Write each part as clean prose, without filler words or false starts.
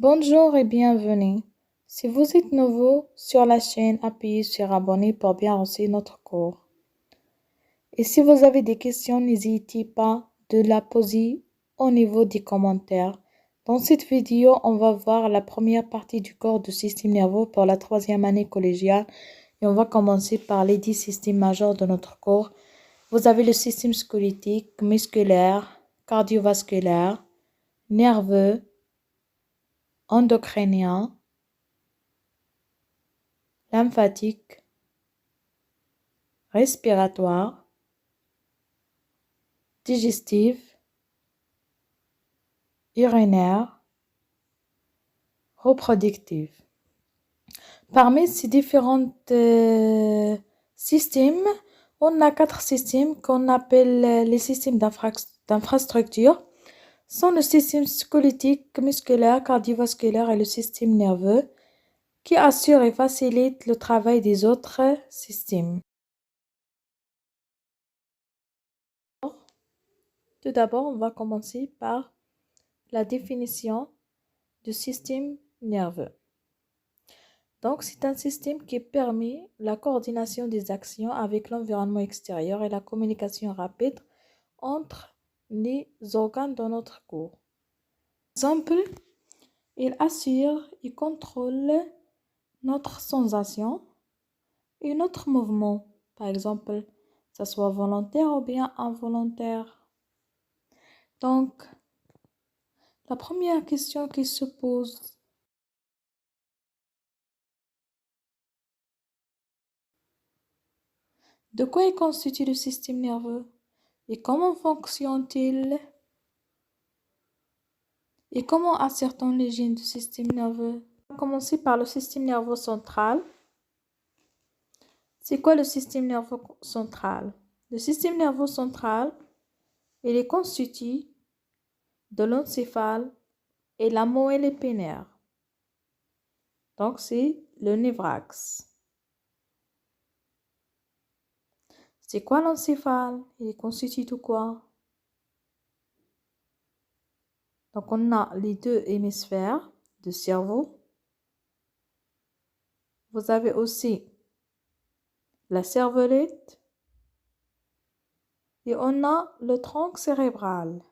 Bonjour et bienvenue. Si vous êtes nouveau sur la chaîne, appuyez sur abonner pour bien reçu notre cours. Et si vous avez des questions, n'hésitez pas de la poser au niveau des commentaires. Dans cette vidéo, on va voir la première partie du cours du système nerveux pour la 3e année collégiale. Et on va commencer par les 10 systèmes majeurs de notre cours. Vous avez le système squelettique, musculaire, cardiovasculaire, nerveux, endocrinien, lymphatique, respiratoire, digestif, urinaire, reproductif. Parmi ces différents systèmes, on a 4 systèmes qu'on appelle les systèmes d'infrastructure. Sont le système squelettique, musculaire, cardiovasculaire et le système nerveux qui assure et facilite le travail des autres systèmes. Tout d'abord, on va commencer par la définition du système nerveux. Donc, c'est un système qui permet la coordination des actions avec l'environnement extérieur et la communication rapide entre les organes de notre corps. Par exemple, il assure et contrôle notre sensation et notre mouvement, par exemple, que ce soit volontaire ou bien involontaire. Donc, la première question qui se pose, de quoi est constitué le système nerveux et comment fonctionne-t-il et comment ascertons les gènes du système nerveux? On va commencer par le système nerveux central. C'est quoi le système nerveux central? Le système nerveux central, il est constitué de l'encéphale et la moelle épinière. Donc, c'est le névrax. C'est quoi l'encéphale? Il est constitué de quoi? Donc, on a les 2 hémisphères du cerveau. Vous avez aussi la cervelette et on a le tronc cérébral.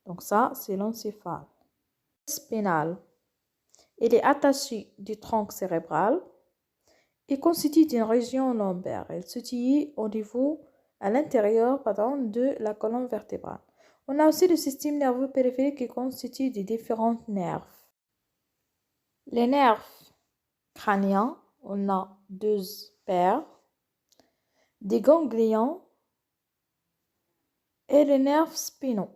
Donc, ça, c'est l'encéphale. Spinal. Il est attaché du tronc cérébral et constitue d'une région lombaire. Elle se situe au niveau, à l'intérieur, de la colonne vertébrale. On a aussi le système nerveux périphérique qui constitue de différents nerfs. Les nerfs crâniens, on a 2 paires, des ganglions et les nerfs spinaux.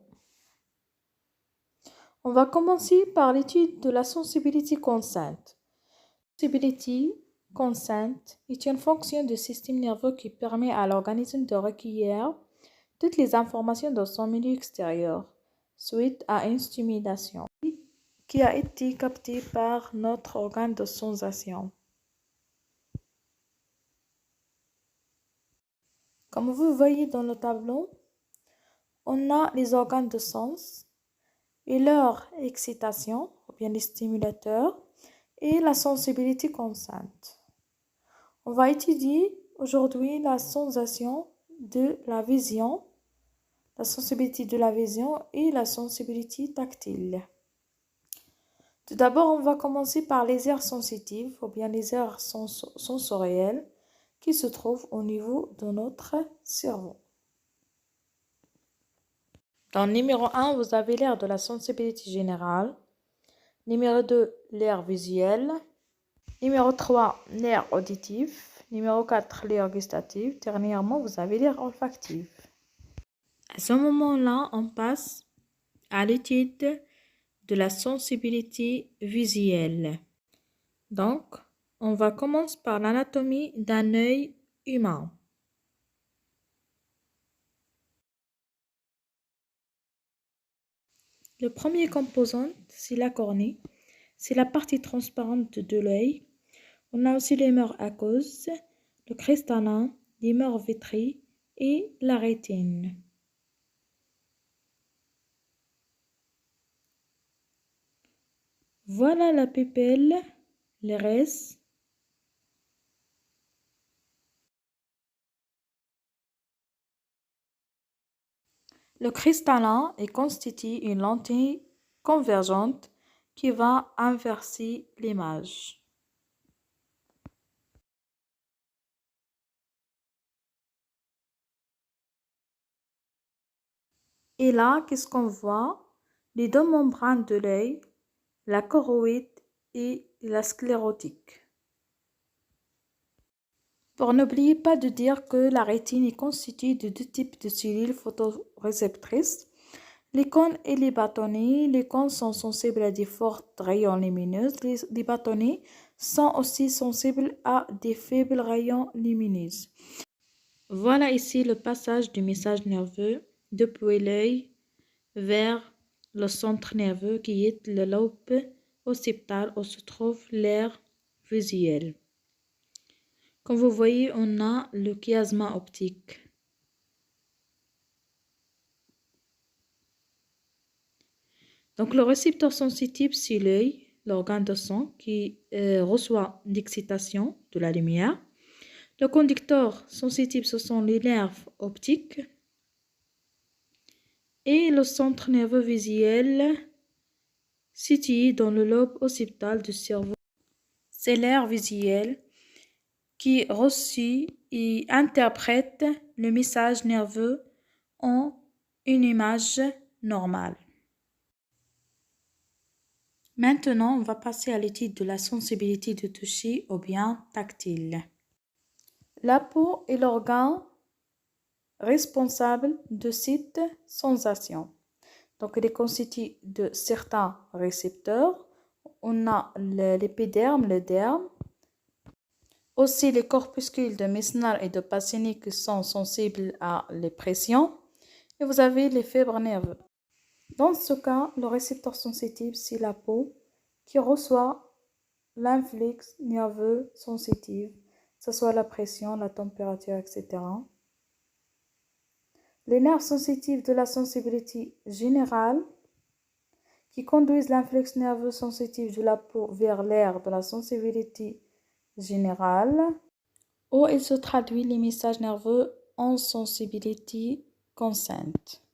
On va commencer par l'étude de la sensibilité consciente. La sensibilité consciente est une fonction du système nerveux qui permet à l'organisme de recueillir toutes les informations de son milieu extérieur suite à une stimulation qui a été captée par notre organe de sensation. Comme vous voyez dans le tableau, on a les organes de sens et leur excitation, ou bien les stimulateurs, et la sensibilité consciente. On va étudier aujourd'hui la sensation de la vision, la sensibilité de la vision et la sensibilité tactile. Tout d'abord, on va commencer par les aires sensitives ou bien les aires sensorielles qui se trouvent au niveau de notre cerveau. Dans le numéro 1, vous avez l'aire de la sensibilité générale. Numéro 2, l'aire visuelle. Numéro 3, l'aire auditive. Numéro 4, l'aire gustative. Dernièrement, vous avez l'aire olfactive. À ce moment-là, on passe à l'étude de la sensibilité visuelle. Donc, on va commencer par l'anatomie d'un œil humain. Le premier composant, c'est la cornée. C'est la partie transparente de l'œil. On a aussi les murs aqueuses, le cristallin, les murs vitrées et la rétine. Voilà la pupille, l'iris. Le cristallin est constitue une lentille convergente qui va inverser l'image. Et là, qu'est-ce qu'on voit? Les deux membranes de l'œil, la choroïde et la sclérotique. Pour n'oublier pas de dire que la rétine est constituée de deux types de cellules photoréceptrices, les cônes et les bâtonnets. Les cônes sont sensibles à des forts rayons lumineux. Les bâtonnets sont aussi sensibles à des faibles rayons lumineux. Voilà ici le passage du message nerveux depuis l'œil vers le centre nerveux qui est le lobe occipital où se trouve l'aire visuelle. Comme vous voyez, on a le chiasma optique. Donc, le récepteur sensitif, c'est l'œil, l'organe de son qui reçoit l'excitation de la lumière. Le conducteur sensitif, ce sont les nerfs optiques. Et le centre nerveux visuel situé dans le lobe occipital du cerveau. C'est l'aire visuelle qui reçoit et interprète le message nerveux en une image normale. Maintenant, on va passer à l'étude de la sensibilité du toucher ou bien tactile. La peau est l'organe responsable de cette sensation. Donc, il est constitué de certains récepteurs. On a l'épiderme, le derme. Aussi, les corpuscules de Mesmer et de Pacini qui sont sensibles à les pressions. Et vous avez les fibres nerveuses. Dans ce cas, le récepteur sensitif, c'est la peau qui reçoit l'influx nerveux sensitif, que ce soit la pression, la température, etc. Les nerfs sensitifs de la sensibilité générale qui conduisent l'influx nerveux sensitif de la peau vers l'aire de la sensibilité générale, où il se traduit les messages nerveux en sensibilité consciente.